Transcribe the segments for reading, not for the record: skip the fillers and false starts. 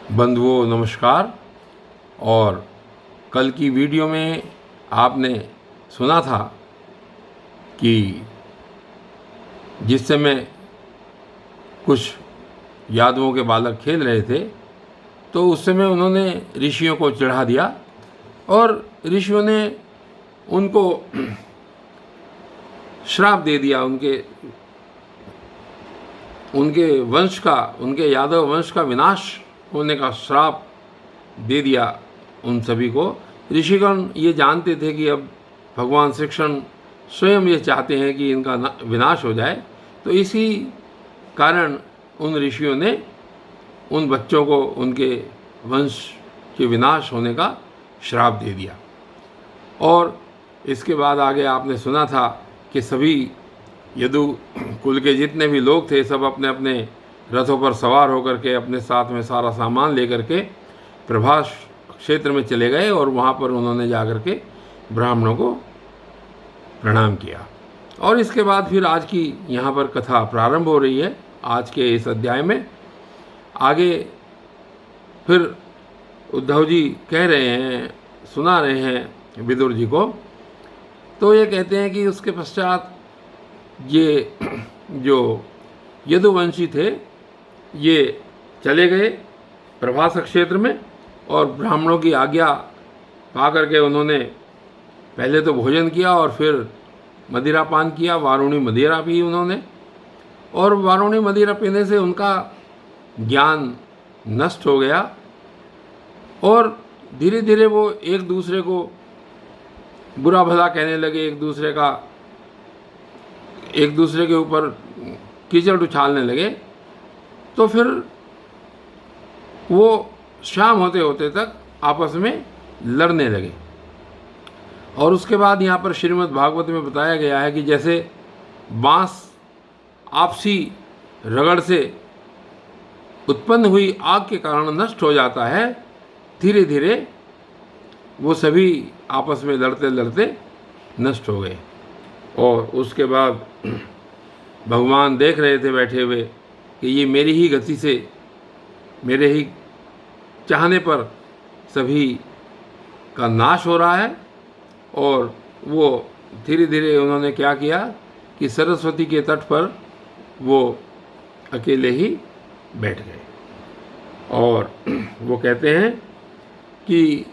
बंधुओं नमस्कार। और कल की वीडियो में आपने सुना था कि जिस समय कुछ यादवों के बालक खेल रहे थे तो उस समय उन्होंने ऋषियों को चिढ़ा दिया और ऋषियों ने उनको श्राप दे दिया। उनके वंश का, उनके यादव वंश का विनाश होने का श्राप दे दिया उन सभी को। ऋषिगण ये जानते थे कि अब भगवान श्री कृष्ण स्वयं ये चाहते हैं कि इनका विनाश हो जाए, तो इसी कारण उन ऋषियों ने उन बच्चों को उनके वंश के विनाश होने का श्राप दे दिया। और इसके बाद आगे आपने सुना था कि सभी यदु कुल के जितने भी लोग थे सब अपने अपने रथों पर सवार होकर के अपने साथ में सारा सामान लेकर के प्रभास क्षेत्र में चले गए और वहाँ पर उन्होंने जाकर के ब्राह्मणों को प्रणाम किया। और इसके बाद फिर आज की यहाँ पर कथा प्रारंभ हो रही है। आज के इस अध्याय में आगे फिर उद्धव जी कह रहे हैं, सुना रहे हैं विदुर जी को। तो ये कहते हैं कि उसके पश्चात ये जो यदुवंशी थे ये चले गए प्रभास क्षेत्र में और ब्राह्मणों की आज्ञा पा करके उन्होंने पहले तो भोजन किया और फिर मदिरा पान किया। वारुणी मदिरा पी उन्होंने, और वारुणी मदिरा पीने से उनका ज्ञान नष्ट हो गया और धीरे धीरे वो एक दूसरे को बुरा भला कहने लगे, एक दूसरे के ऊपर कीचड़ उछालने लगे। तो फिर वो शाम होते होते तक आपस में लड़ने लगे। और उसके बाद यहाँ पर श्रीमद् भागवत में बताया गया है कि जैसे बांस आपसी रगड़ से उत्पन्न हुई आग के कारण नष्ट हो जाता है, धीरे धीरे वो सभी आपस में लड़ते लड़ते नष्ट हो गए। और उसके बाद भगवान देख रहे थे बैठे हुए कि ये मेरी ही गति से, मेरे ही चाहने पर सभी का नाश हो रहा है। और वो धीरे धीरे उन्होंने क्या किया कि सरस्वती के तट पर वो अकेले ही बैठ गए। और वो कहते हैं कि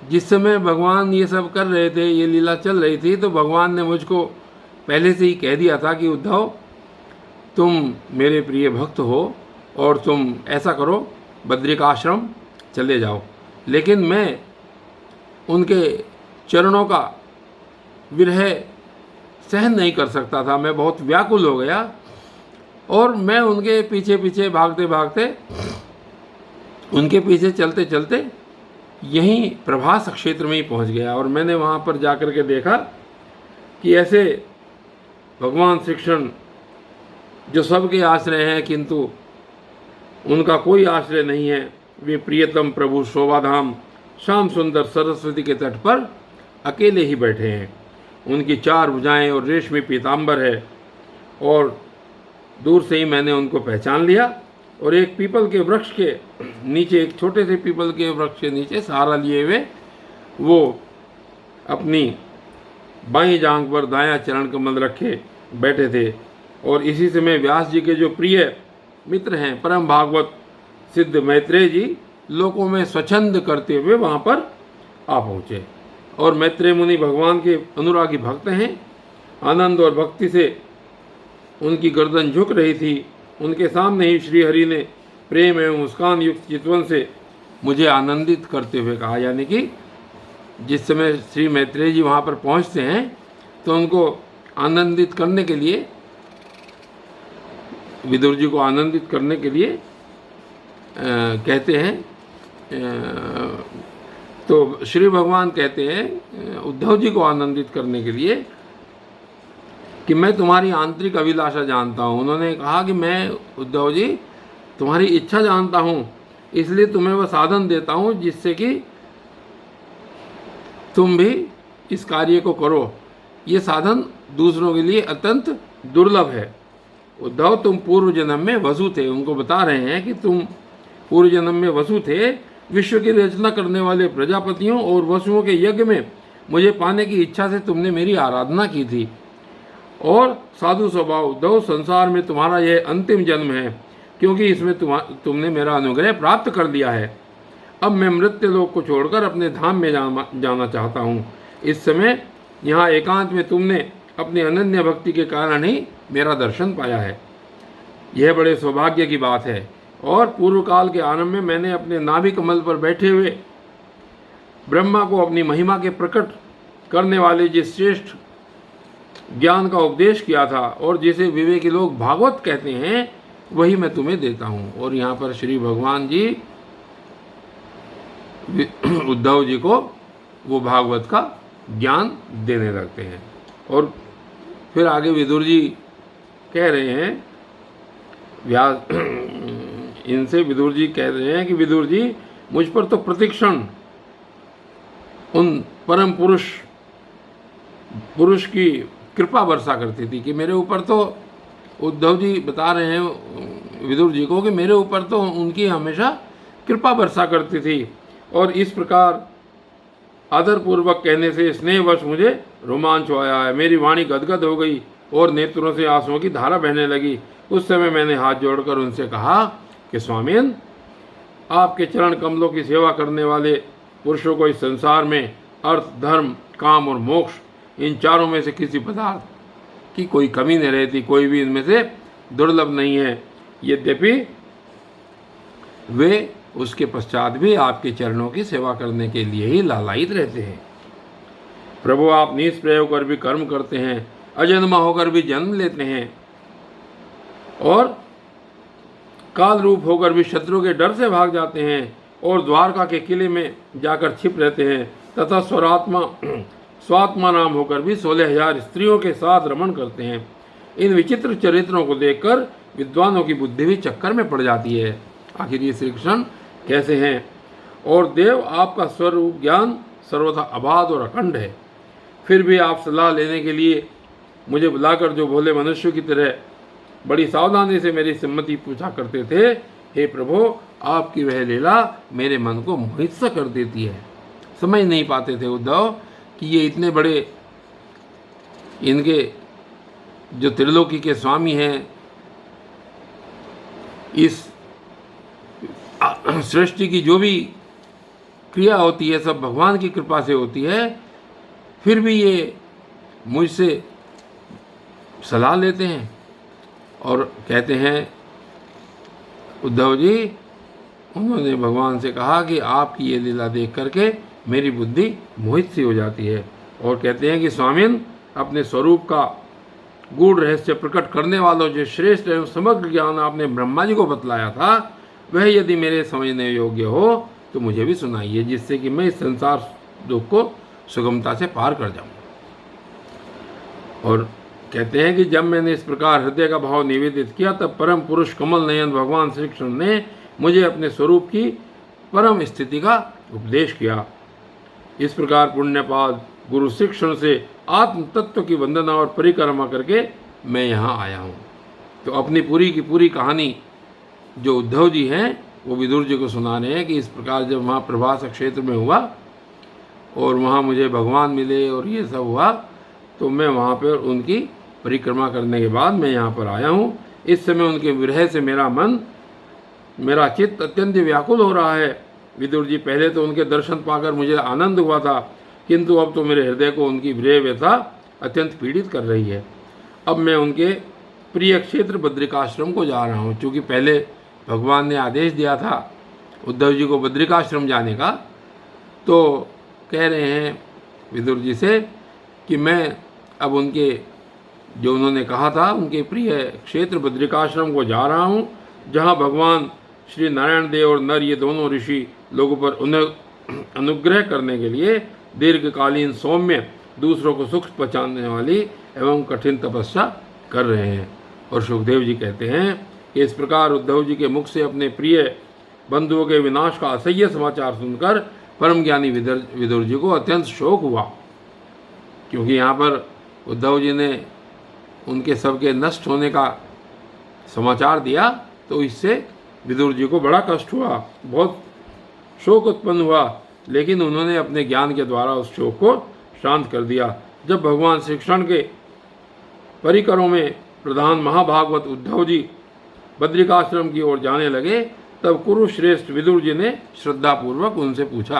जिस समय भगवान ये सब कर रहे थे, ये लीला चल रही थी, तो भगवान ने मुझको पहले से ही कह दिया था कि उद्धव तुम मेरे प्रिय भक्त हो और तुम ऐसा करो बद्रिकाश्रम चले जाओ। लेकिन मैं उनके चरणों का विरह सहन नहीं कर सकता था, मैं बहुत व्याकुल हो गया और मैं उनके पीछे पीछे भागते भागते, उनके पीछे चलते चलते यहीं प्रभास क्षेत्र में ही पहुंच गया। और मैंने वहाँ पर जाकर के देखा कि ऐसे भगवान श्री कृष्ण जो सबके आश्रय हैं किंतु उनका कोई आश्रय नहीं है, वे प्रियतम प्रभु शोभाधाम श्याम सुंदर सरस्वती के तट पर अकेले ही बैठे हैं। उनकी 4 भुजाएं और रेशमी पीताम्बर है। और दूर से ही मैंने उनको पहचान लिया और एक पीपल के वृक्ष के नीचे, एक छोटे से पीपल के वृक्ष के नीचे सहारा लिए हुए वो अपनी बाईं जांघ पर दायां चरण कमल रखे बैठे थे। और इसी समय व्यास जी के जो प्रिय मित्र हैं परम भागवत सिद्ध मैत्रेय जी लोकों में स्वच्छंद करते हुए वहाँ पर आ पहुँचे। और मैत्रेय मुनि भगवान के अनुरागी भक्त हैं। आनंद और भक्ति से उनकी गर्दन झुक रही थी। उनके सामने ही श्री हरि ने प्रेम एवं मुस्कान युक्त चितवन से मुझे आनंदित करते हुए कहा। यानी कि जिस समय श्री मैत्रेय जी वहाँ पर पहुँचते हैं तो उनको आनंदित करने के लिए, विदुर जी को आनंदित करने के लिए कहते हैं, तो श्री भगवान कहते हैं उद्धव जी को आनंदित करने के लिए कि मैं तुम्हारी आंतरिक अभिलाषा जानता हूँ। उन्होंने कहा कि मैं उद्धव जी तुम्हारी इच्छा जानता हूँ, इसलिए तुम्हें वह साधन देता हूँ जिससे कि तुम भी इस कार्य को करो। ये साधन दूसरों के लिए अत्यंत दुर्लभ है। उद्धव तुम पूर्व जन्म में वसु थे। उनको बता रहे हैं कि तुम पूर्व जन्म में वसु थे। विश्व की रचना करने वाले प्रजापतियों और वसुओं के यज्ञ में मुझे पाने की इच्छा से तुमने मेरी आराधना की थी। और साधु स्वभाव उद्धव, संसार में तुम्हारा यह अंतिम जन्म है, क्योंकि इसमें तुमने मेरा अनुग्रह प्राप्त कर लिया है। अब मैं मृत्यु लोक को छोड़कर अपने धाम में जाना चाहता हूँ। इस समय यहाँ एकांत में तुमने अपनी अनन्य भक्ति के कारण ही मेरा दर्शन पाया है। यह बड़े सौभाग्य की बात है। और पूर्व काल के आरंभ में मैंने अपने नाभि कमल पर बैठे हुए ब्रह्मा को अपनी महिमा के प्रकट करने वाले जिस श्रेष्ठ ज्ञान का उपदेश किया था और जिसे विवेकी लोग भागवत कहते हैं, वही मैं तुम्हें देता हूँ। और यहाँ पर श्री भगवान जी उद्धव जी को वो भागवत का ज्ञान देने लगते हैं। और फिर आगे विदुर जी कह रहे हैं, व्यास इनसे विदुर जी कह रहे हैं कि विदुर जी, मुझ पर तो प्रतिक्षण उन परम पुरुष की कृपा बरसा करती थी कि मेरे ऊपर तो उद्धव जी बता रहे हैं विदुर जी को कि मेरे ऊपर तो उनकी हमेशा कृपा बरसा करती थी। और इस प्रकार आदरपूर्वक कहने से स्नेहवश मुझे रोमांच आया है। मेरी वाणी गदगद हो गई और नेत्रों से आंसुओं की धारा बहने लगी। उस समय मैंने हाथ जोड़कर उनसे कहा कि स्वामीन, आपके चरण कमलों की सेवा करने वाले पुरुषों को इस संसार में अर्थ, धर्म, काम और मोक्ष, इन चारों में से किसी पदार्थ की कोई कमी नहीं रहती। कोई भी इनमें से दुर्लभ नहीं है। यद्यपि वे उसके पश्चात भी आपके चरणों की सेवा करने के लिए ही लालायित रहते हैं। प्रभु, आप निष्प्रय होकर भी कर्म करते हैं, अजन्मा होकर भी जन्म लेते हैं और काल रूप होकर भी शत्रु के डर से भाग जाते हैं और द्वारका के किले में जाकर छिप रहते हैं तथा स्वात्मा नाम होकर भी 16,000 स्त्रियों के साथ रमण करते हैं। इन विचित्र चरित्रों को देखकर विद्वानों की बुद्धि भी चक्कर में पड़ जाती है। आखिर ये श्री कृष्ण कैसे हैं? और देव, आपका स्वरूप ज्ञान सर्वथा अबाध और अखंड है। फिर भी आप सलाह लेने के लिए मुझे बुलाकर जो भोले मनुष्य की तरह बड़ी सावधानी से मेरी सम्मति पूछा करते थे, हे प्रभु, आपकी वह लीला मेरे मन को मोहित सा कर देती है। समझ नहीं पाते थे उद्धव कि ये इतने बड़े इनके जो त्रिलोकी के स्वामी हैं, इस सृष्टि की जो भी क्रिया होती है सब भगवान की कृपा से होती है। फिर भी ये मुझसे सलाह लेते हैं और कहते हैं, उद्धव जी, उन्होंने भगवान से कहा कि आपकी ये लीला देख करके मेरी बुद्धि मोहित सी हो जाती है। और कहते हैं कि स्वामिन, अपने स्वरूप का गूढ़ रहस्य प्रकट करने वालों जो श्रेष्ठ एवं समग्र ज्ञान आपने ब्रह्मा जी को बतलाया था, वह यदि मेरे समझने योग्य हो तो मुझे भी सुनाइए, जिससे कि मैं इस संसार दुख को सुगमता से पार कर जाऊं। और कहते हैं कि जब मैंने इस प्रकार हृदय का भाव निवेदित किया, तब परम पुरुष कमल नयन भगवान श्री कृष्ण ने मुझे अपने स्वरूप की परम स्थिति का उपदेश किया। इस प्रकार पुण्यपाद गुरु श्री कृष्ण से आत्म तत्व की वंदना और परिक्रमा करके मैं यहाँ आया हूँ। तो अपनी पूरी की पूरी कहानी जो उद्धव जी हैं वो विदुर जी को सुना रहे हैं कि इस प्रकार जब वहाँ प्रभास क्षेत्र में हुआ और वहाँ मुझे भगवान मिले और ये सब हुआ, तो मैं वहाँ पर उनकी परिक्रमा करने के बाद मैं यहाँ पर आया हूँ। इस समय उनके विरह से मेरा चित्त अत्यंत व्याकुल हो रहा है। विदुर जी, पहले तो उनके दर्शन पाकर मुझे आनंद हुआ था, किंतु अब तो मेरे हृदय को उनकी विरह व्यथा अत्यंत पीड़ित कर रही है। अब मैं उनके प्रिय क्षेत्र बद्रिकाश्रम को जा रहा हूँ। क्योंकि पहले भगवान ने आदेश दिया था उद्धव जी को बद्रिकाश्रम जाने का, तो कह रहे हैं विदुर जी से कि मैं अब उनके जो उन्होंने कहा था उनके प्रिय क्षेत्र बद्रिकाश्रम को जा रहा हूँ, जहाँ भगवान श्री नारायण देव और नर ये दोनों ऋषि लोगों पर अनुग्रह करने के लिए दीर्घकालीन सौम्य, दूसरों को सुख पहुँचाने वाली एवं कठिन तपस्या कर रहे हैं। और सुखदेव जी कहते हैं कि इस प्रकार उद्धव जी के मुख से अपने प्रिय बंधुओं के विनाश का असह्य समाचार सुनकर परम ज्ञानी विदुर जी को अत्यंत शोक हुआ। क्योंकि यहाँ पर उद्धव जी ने उनके सबके नष्ट होने का समाचार दिया, तो इससे विदुर जी को बड़ा कष्ट हुआ, बहुत शोक उत्पन्न हुआ, लेकिन उन्होंने अपने ज्ञान के द्वारा उस शोक को शांत कर दिया। जब भगवान श्री कृष्ण के परिकरों में प्रधान महाभागवत उद्धव जी बद्रिकाश्रम की ओर जाने लगे, तब कुरुश्रेष्ठ विदुर जी ने श्रद्धापूर्वक उनसे पूछा।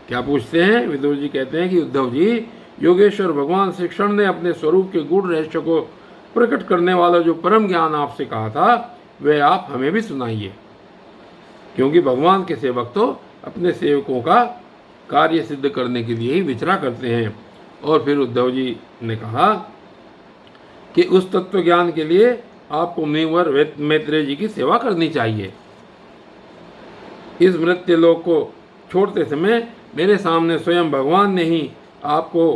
क्या पूछते हैं? विदुर जी कहते हैं कि उद्धव जी, योगेश्वर भगवान श्री कृष्ण ने अपने स्वरूप के गूढ़ रहस्य को प्रकट करने वाला जो परम ज्ञान आपसे कहा था, वह आप हमें भी सुनाइए, क्योंकि भगवान के सेवक तो अपने सेवकों का कार्य सिद्ध करने के लिए ही विचरा करते हैं। और फिर उद्धव जी ने कहा कि उस तत्व ज्ञान के लिए आपको मुनिवर मैत्रेय जी की सेवा करनी चाहिए। इस मृत्यु लोक को छोड़ते समय मेरे सामने स्वयं भगवान ने ही आपको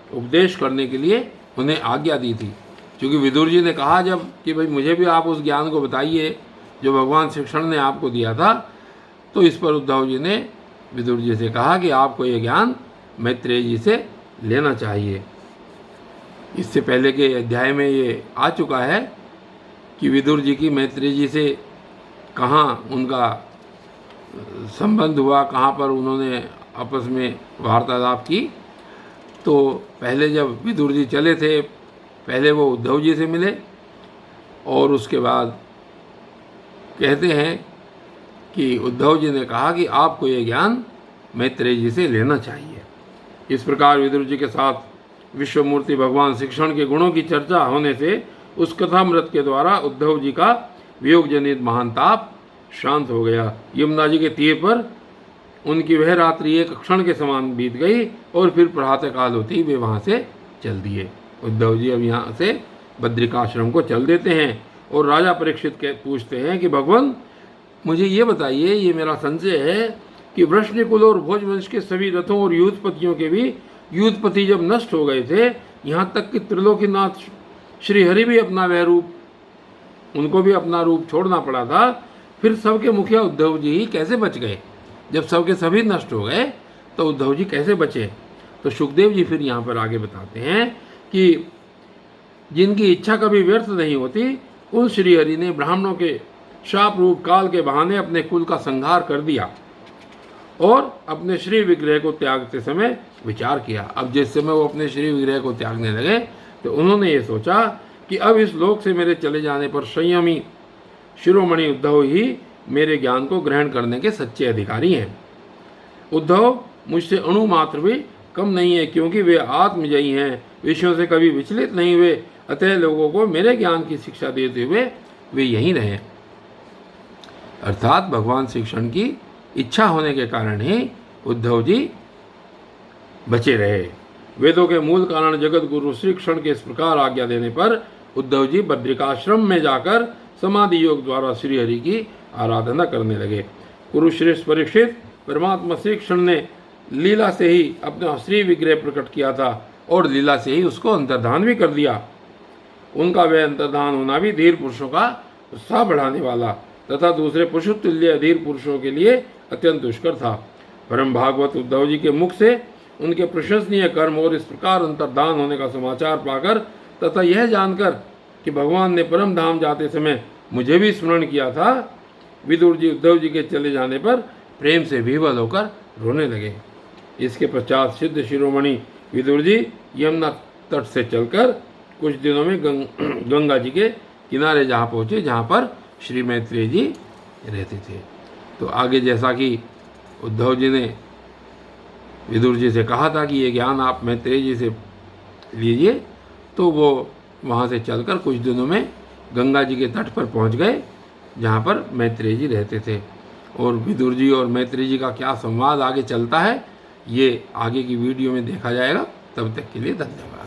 उपदेश करने के लिए उन्हें आज्ञा दी थी। क्योंकि विदुर जी ने कहा जब कि भाई मुझे भी आप उस ज्ञान को बताइए जो भगवान श्री कृष्ण ने आपको दिया था, तो इस पर उद्धव जी ने विदुर जी से कहा कि आपको ये ज्ञान मैत्रेय जी से लेना चाहिए। इससे पहले के अध्याय में ये आ चुका है कि विदुर जी की मैत्रेय जी से कहाँ उनका संबंध हुआ, कहाँ पर उन्होंने आपस में वार्तालाप की। तो पहले जब विदुर जी चले थे, पहले वो उद्धव जी से मिले और उसके बाद कहते हैं कि उद्धव जी ने कहा कि आपको ये ज्ञान मैत्रेय जी से लेना चाहिए। इस प्रकार विदुर जी के साथ विश्वमूर्ति भगवान श्री कृष्ण के गुणों की चर्चा होने से उस कथामृत के द्वारा उद्धव जी का वियोग जनित महान ताप शांत हो गया। यमुना जी के तीर पर उनकी वह रात्रि एक क्षण के समान बीत गई और फिर प्रातः काल होती वे वहाँ से चल दिए। उद्धव जी अब यहाँ से बद्रिकाश्रम को चल देते हैं और राजा परीक्षित के पूछते हैं कि भगवान मुझे ये बताइए, ये मेरा संशय है कि वृष्णिकुल और भोजवंश के सभी रथों और युद्धपतियों के भी युद्धपति जब नष्ट हो गए थे, यहाँ तक कि त्रिलोकीनाथ श्रीहरि भी अपना वह रूप, उनको भी अपना रूप छोड़ना पड़ा था, फिर सबके मुखिया उद्धव जी ही कैसे बच गए? जब सबके सभी नष्ट हो गए तो उद्धव जी कैसे बचे? तो सुखदेव जी फिर यहाँ पर आगे बताते हैं कि जिनकी इच्छा कभी व्यर्थ नहीं होती, उन श्रीहरि ने ब्राह्मणों के शाप रूप काल के बहाने अपने कुल का संहार कर दिया और अपने श्री विग्रह को त्यागते समय विचार किया। अब जिस समय वो अपने श्री विग्रह को त्यागने लगे तो उन्होंने ये सोचा कि अब इस लोक से मेरे चले जाने पर संयमी शिरोमणि उद्धव ही मेरे ज्ञान को ग्रहण करने के सच्चे अधिकारी हैं। उद्धव मुझसे अणु मात्र भी कम नहीं है, क्योंकि वे आत्मजयी हैं, विषयों से कभी विचलित नहीं हुए, अतः लोगों को मेरे ज्ञान की शिक्षा देते हुए वे यहीं रहे। अर्थात भगवान श्री कृष्ण की इच्छा होने के कारण ही उद्धव जी बचे रहे। वेदों के मूल कारण जगत गुरु श्री कृष्ण के इस प्रकार आज्ञा देने पर उद्धव जी बद्रिकाश्रम में जाकर समाधि योग द्वारा श्रीहरि की आराधना करने लगे। कुरुश्रेष्ठ परीक्षित, परमात्मा श्री कृष्ण ने लीला से ही अपना श्री विग्रह प्रकट किया था और लीला से ही उसको अंतर्धान भी कर दिया। उनका वह अंतर्धान होना भी धीर पुरुषों का उत्साह बढ़ाने वाला तथा दूसरे पशु तुल्य अधीर पुरुषों के लिए अत्यंत दुष्कर था। परम भागवत उद्धव जी के मुख से उनके प्रशंसनीय कर्म और इस प्रकार अंतर्धान होने का समाचार पाकर तथा यह जानकर कि भगवान ने परम धाम जाते समय मुझे भी स्मरण किया था, विदुर जी उद्धव जी के चले जाने पर प्रेम से विह्वल होकर रोने लगे। इसके पश्चात सिद्ध शिरोमणि विदुर जी यमुना तट से चलकर कुछ दिनों में गंगा जी के किनारे जहाँ पहुँचे जहाँ पर श्री मैत्रेय जी रहते थे। तो आगे जैसा कि उद्धव जी ने विदुर जी से कहा था कि ये ज्ञान आप मैत्रेय जी से लीजिए, तो वो वहाँ से चलकर कुछ दिनों में गंगा जी के तट पर पहुँच गए जहाँ पर मैत्रेय जी रहते थे। और विदुर जी और मैत्रेय जी का क्या संवाद आगे चलता है, ये आगे की वीडियो में देखा जाएगा। तब तक के लिए धन्यवाद।